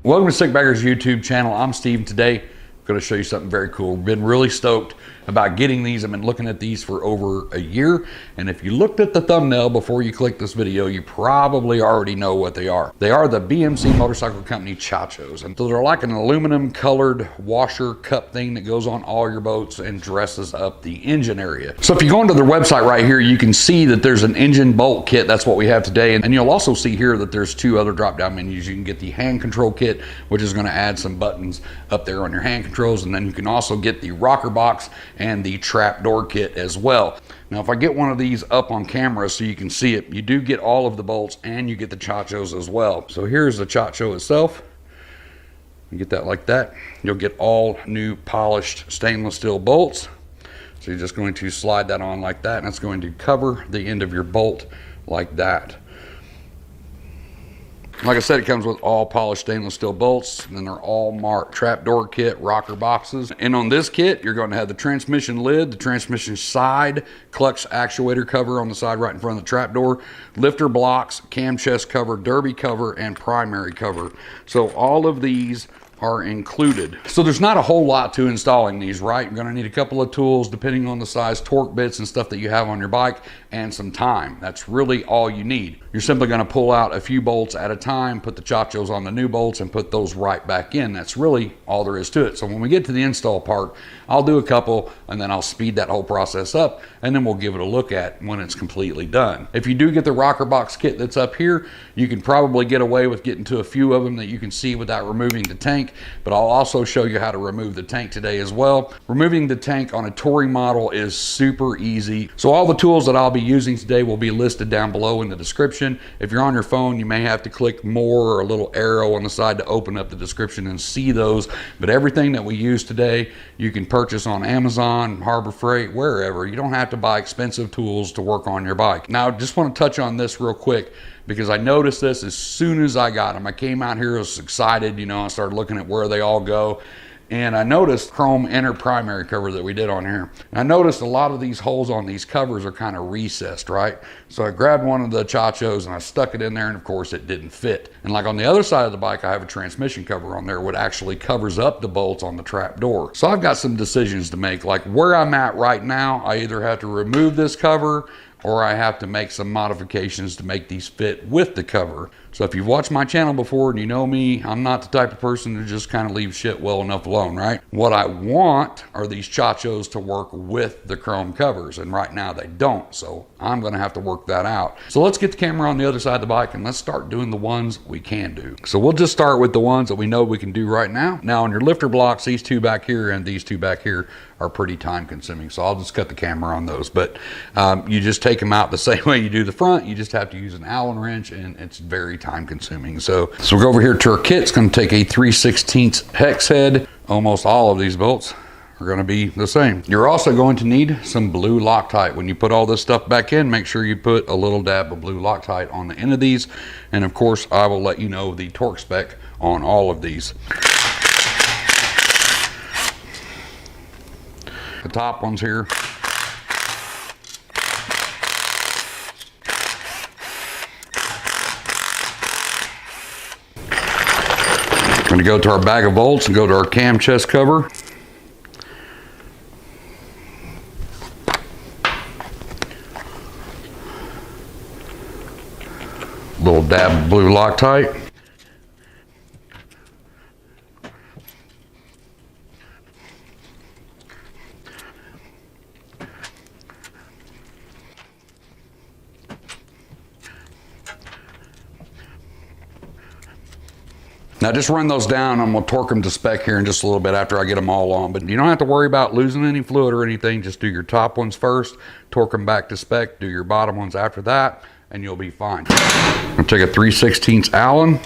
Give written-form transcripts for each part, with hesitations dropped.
Welcome to Sikbaggers YouTube channel. I'm Steve. Today I'm going to show you something very cool. Been really stoked about getting these. I've been looking at these for over a year, and if you looked at the thumbnail before you clicked this video, you probably already know what they are. They are the BMC Motorcycle Company Chachos, and so they're like an aluminum colored washer cup thing that goes on all your boats and dresses up the engine area. So if you go into their website right here, you can see that there's an engine bolt kit. That's what we have today, and you'll also see here that there's two other drop down menus. You can get the hand control kit, which is going to add some buttons up there on your hand controls, and then you can also get the rocker box and the trap door kit as well. Now if I get one of these up on camera so you can see it, you do get all of the bolts and you get the Chachos as well. So here's the Chacho itself. You get that like that. You'll get all new polished stainless steel bolts. So you're just going to slide that on like that, and it's going to cover the end of your bolt like that. Like I said, it comes with all polished stainless steel bolts, and then they're all marked trapdoor kit, rocker boxes. And on this kit, you're going to have the transmission lid, the transmission side, clutch actuator cover on the side right in front of the trapdoor, lifter blocks, cam chest cover, derby cover, and primary cover. So all of these are included. So there's not a whole lot to installing these, right? You're going to need a couple of tools depending on the size, torque bits and stuff that you have on your bike, and some time. That's really all you need. You're simply going to pull out a few bolts at a time, put the Chachos on the new bolts, and put those right back in. That's really all there is to it. So when we get to the install part, I'll do a couple, and then I'll speed that whole process up, and then we'll give it a look at when it's completely done. If you do get the rocker box kit that's up here, you can probably get away with getting to a few of them that you can see without removing the tank, but I'll also show you how to remove the tank today as well. Removing the tank on a touring model is super easy. So all the tools that I'll be using today will be listed down below in the description. If you're on your phone, you may have to click more or a little arrow on the side to open up the description and see those, but everything that we use today you can purchase on Amazon, Harbor Freight, wherever. You don't have to buy expensive tools to work on your bike. Now I just want to touch on this real quick, because I noticed this as soon as I got them. I came out here, I was excited, you know, I started looking at where they all go, and I noticed chrome inner primary cover that we did on here. And I noticed a lot of these holes on these covers are kind of recessed, right? So I grabbed one of the Chachos and I stuck it in there, and of course it didn't fit. And like on the other side of the bike, I have a transmission cover on there which actually covers up the bolts on the trap door. So I've got some decisions to make. Like where I'm at right now, I either have to remove this cover or I have to make some modifications to make these fit with the cover. So if you've watched my channel before and you know me, I'm not the type of person to just kind of leave shit well enough alone, right? What I want are these Chachos to work with the chrome covers, and right now they don't, so I'm gonna have to work that out. So let's get the camera on the other side of the bike and let's start doing the ones we can do. So we'll just start with the ones that we know we can do right now. Now on your lifter blocks, these two back here and these two back here are pretty time consuming, so I'll just cut the camera on those. But you just take them out the same way you do the front. You just have to use an Allen wrench, and it's very time consuming. So we'll go over here to our kit. It's going to take a 3/16 hex head. Almost all of these bolts are going to be the same. You're also going to need some blue Loctite. When you put all this stuff back in, make sure you put a little dab of blue Loctite on the end of these, and of course I will let you know the torque spec on all of these. The top ones here, going to go to our bag of bolts and go to our cam chest cover. Little dab of blue Loctite. Now just run those down. I'm gonna torque them to spec here in just a little bit after I get them all on, but you don't have to worry about losing any fluid or anything. Just do your top ones first, torque them back to spec, do your bottom ones after that, and you'll be fine. I'm gonna take a 3/16 Allen.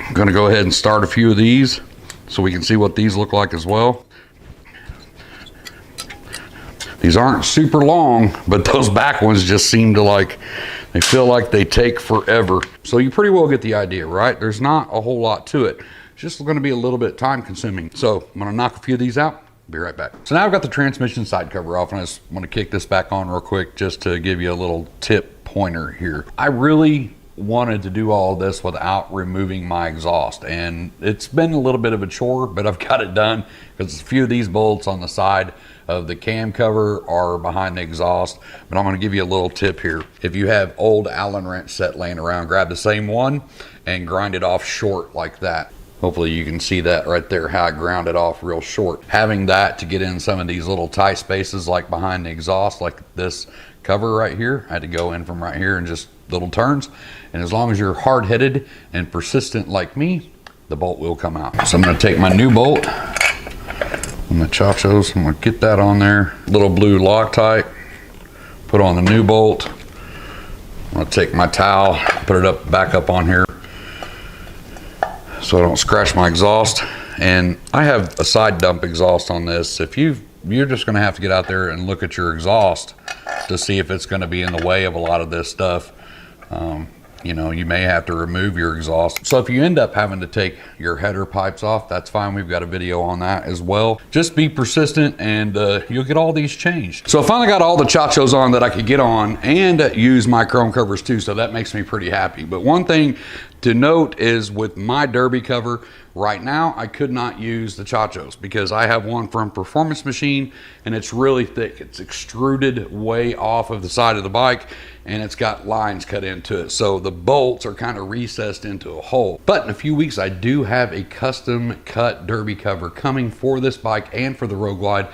I'm gonna go ahead and start a few of these so we can see what these look like as well. These aren't super long, but those back ones just seem to they feel like they take forever. So you pretty well get the idea, right? There's not a whole lot to it. It's just gonna be a little bit time consuming. So I'm gonna knock a few of these out, be right back. So now I've got the transmission side cover off, and I just wanna kick this back on real quick just to give you a little tip pointer here. I really wanted to do all this without removing my exhaust, and it's been a little bit of a chore, but I've got it done because a few of these bolts on the side of the cam cover are behind the exhaust. But I'm going to give you a little tip here. If you have old Allen wrench set laying around, grab the same one and grind it off short like that. Hopefully you can see that right there, how I ground it off real short. Having that to get in some of these little tight spaces like behind the exhaust, like this cover right here, I had to go in from right here and just little turns. And as long as you're hard-headed and persistent like me, the bolt will come out. So I'm going to take my new bolt on the Chachos. I'm going to get that on there. Little blue Loctite. Put on the new bolt. I'm going to take my towel, put it back up on here so I don't scratch my exhaust. And I have a side dump exhaust on this. If you're just going to have to get out there and look at your exhaust to see if it's going to be in the way of a lot of this stuff. You know, you may have to remove your exhaust. So if you end up having to take your header pipes off, that's fine. We've got a video on that as well. Just be persistent and you'll get all these changed. So I finally got all the Chachos on that I could get on and use my chrome covers too. So that makes me pretty happy. But one thing to note is with my derby cover, right now I could not use the Chachos because I have one from Performance Machine and it's really thick. It's extruded way off of the side of the bike and it's got lines cut into it. So the bolts are kind of recessed into a hole. But in a few weeks, I do have a custom cut derby cover coming for this bike and for the Road Glide.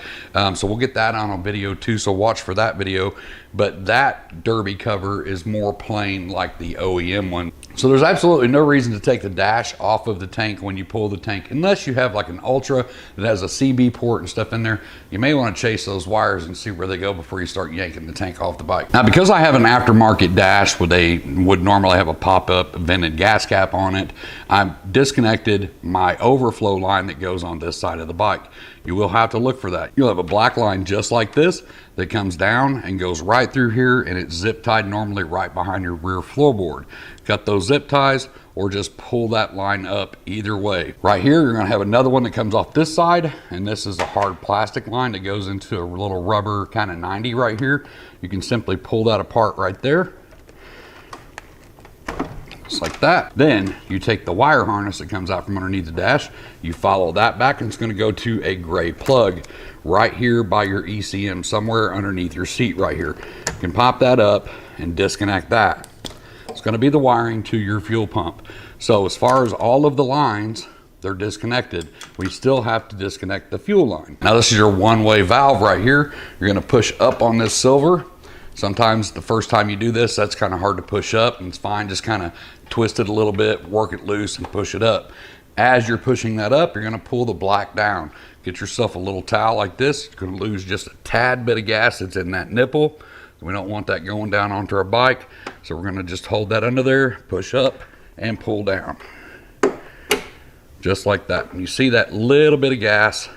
So we'll get that on a video too. So watch for that video. But that derby cover is more plain like the OEM one. So there's absolutely no reason to take the dash off of the tank when you pull the tank, unless you have like an Ultra that has a CB port and stuff in there. You may want to chase those wires and see where they go before you start yanking the tank off the bike. Now, because I have an aftermarket dash would normally have a pop-up vented gas cap on it, I've disconnected my overflow line that goes on this side of the bike. You will have to look for that. You'll have a black line just like this that comes down and goes right through here, and it's zip tied normally right behind your rear floorboard. Got those zip ties, or just pull that line up either way. Right here, you're gonna have another one that comes off this side, and this is a hard plastic line that goes into a little rubber kind of 90 right here. You can simply pull that apart right there. Just like that. Then you take the wire harness that comes out from underneath the dash, you follow that back, and it's gonna go to a gray plug right here by your ECM, somewhere underneath your seat right here. You can pop that up and disconnect that. It's gonna be the wiring to your fuel pump. So as far as all of the lines, they're disconnected. We still have to disconnect the fuel line. Now this is your one-way valve right here. You're gonna push up on this silver. Sometimes the first time you do this, that's kind of hard to push up, and it's fine. Just kind of twist it a little bit, work it loose, and push it up. As you're pushing that up, you're gonna pull the black down. Get yourself a little towel like this. You're gonna lose just a tad bit of gas that's in that nipple. We don't want that going down onto our bike. So we're gonna just hold that under there, push up, and pull down. Just like that. And you see that little bit of gas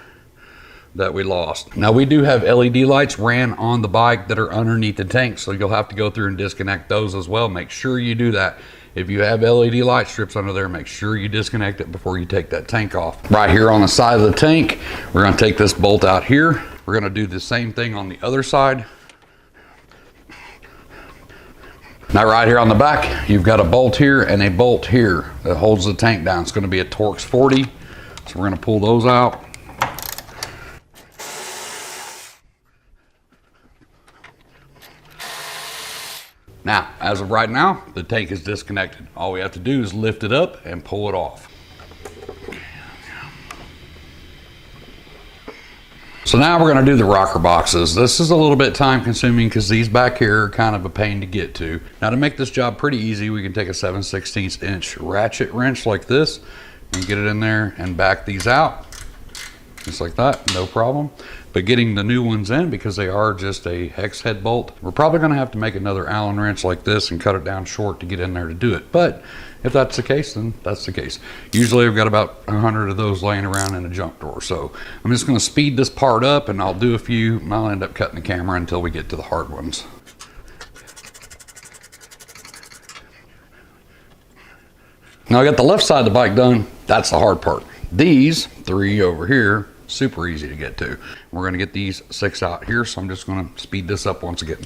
that we lost. Now we do have LED lights ran on the bike that are underneath the tank, so you'll have to go through and disconnect those as well. Make sure you do that. If you have LED light strips under there, make sure you disconnect it before you take that tank off. Right here on the side of the tank, we're gonna take this bolt out here. We're gonna do the same thing on the other side. Now right here on the back, you've got a bolt here and a bolt here that holds the tank down. It's gonna be a Torx 40. So we're gonna pull those out. Now, as of right now, the tank is disconnected. All we have to do is lift it up and pull it off. So now we're gonna do the rocker boxes. This is a little bit time consuming because these back here are kind of a pain to get to. Now to make this job pretty easy, we can take a 7/16 inch ratchet wrench like this and get it in there and back these out. Just like that, no problem. But getting the new ones in, because they are just a hex head bolt, we're probably gonna have to make another Allen wrench like this and cut it down short to get in there to do it. But if that's the case, then that's the case. Usually I've got about 100 of those laying around in a junk drawer. So I'm just gonna speed this part up and I'll do a few, and I'll end up cutting the camera until we get to the hard ones. Now I got the left side of the bike done. That's the hard part. These three over here, super easy to get to. We're gonna get these 6 out here, so I'm just gonna speed this up once again.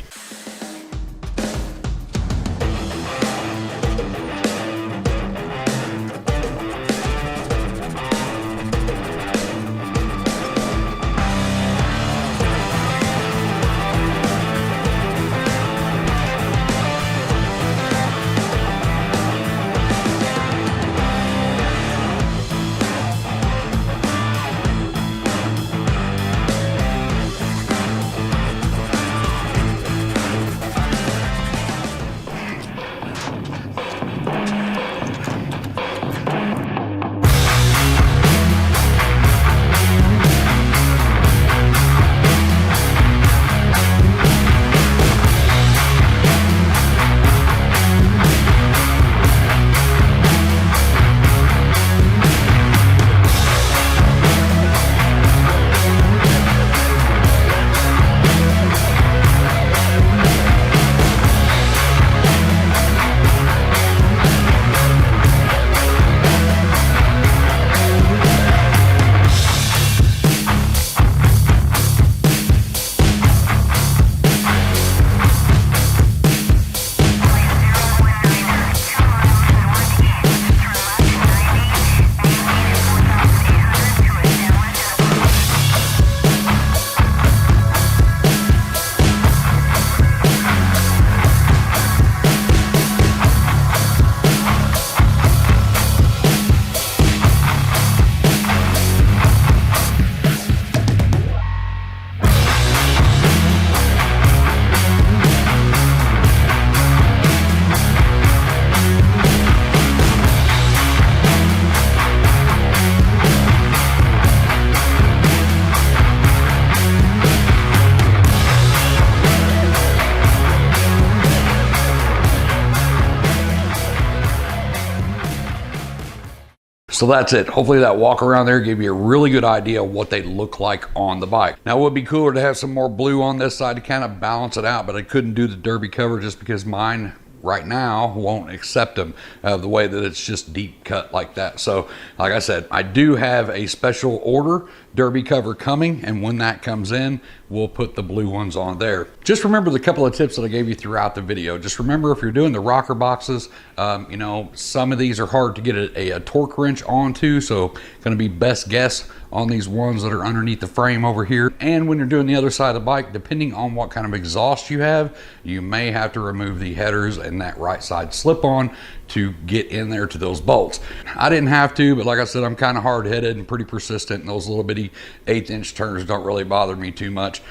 So that's it. Hopefully that walk around there gave you a really good idea of what they look like on the bike. Now it would be cooler to have some more blue on this side to kind of balance it out, but I couldn't do the derby cover just because mine right now won't accept them the way that it's just deep cut like that. So like I said, I do have a special order derby cover coming, and when that comes in, we'll put the blue ones on there. Just remember the couple of tips that I gave you throughout the video. Just remember, if you're doing the rocker boxes, you know, some of these are hard to get a torque wrench onto, so gonna be best guess on these ones that are underneath the frame over here. And when you're doing the other side of the bike, depending on what kind of exhaust you have, you may have to remove the headers and that right side slip on to get in there to those bolts. I didn't have to, but like I said, I'm kind of hard-headed and pretty persistent, and those little bitty 1/8" turns don't really bother me too much.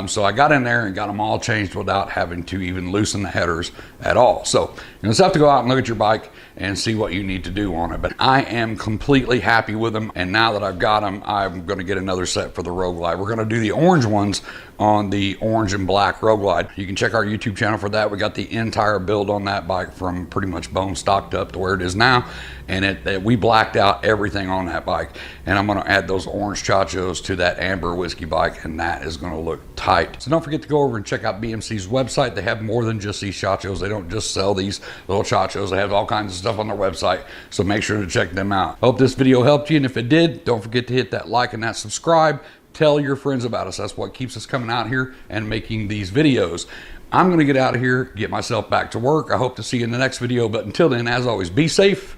So I got in there and got them all changed without having to even loosen the headers at all. So you just have to go out and look at your bike and see what you need to do on it. But I am completely happy with them, and now that I've got them, I'm going to get another set for the Road Glide. We're going to do the orange ones on the orange and black Road Glide. You can check our YouTube channel for that. We got the entire build on that bike from pretty much bone stocked up to where it is now, and we blacked out everything on that bike. And I'm going to add those orange Chachos to that amber whiskey bike, and that is going to look tight. So don't forget to go over and check out BMC's website. They have more than just these Chachos. They don't just sell these little Chachos. They have all kinds of stuff on their website, so make sure to check them out. Hope this video helped you, and if it did, don't forget to hit that like and that subscribe. Tell your friends about us. That's what keeps us coming out here and making these videos. I'm going to get out of here, get myself back to work. I hope to see you in the next video, but until then, as always, be safe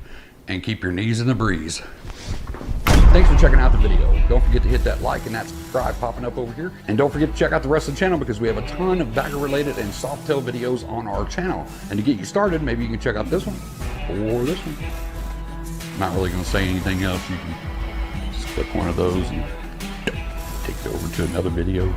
and keep your knees in the breeze. Thanks for checking out the video. Don't forget to hit that like and that subscribe popping up over here. And don't forget to check out the rest of the channel, because we have a ton of bagger related and soft tail videos on our channel. And to get you started, maybe you can check out this one or this one. I'm not really going to say anything else. You can just click one of those and take it over to another video.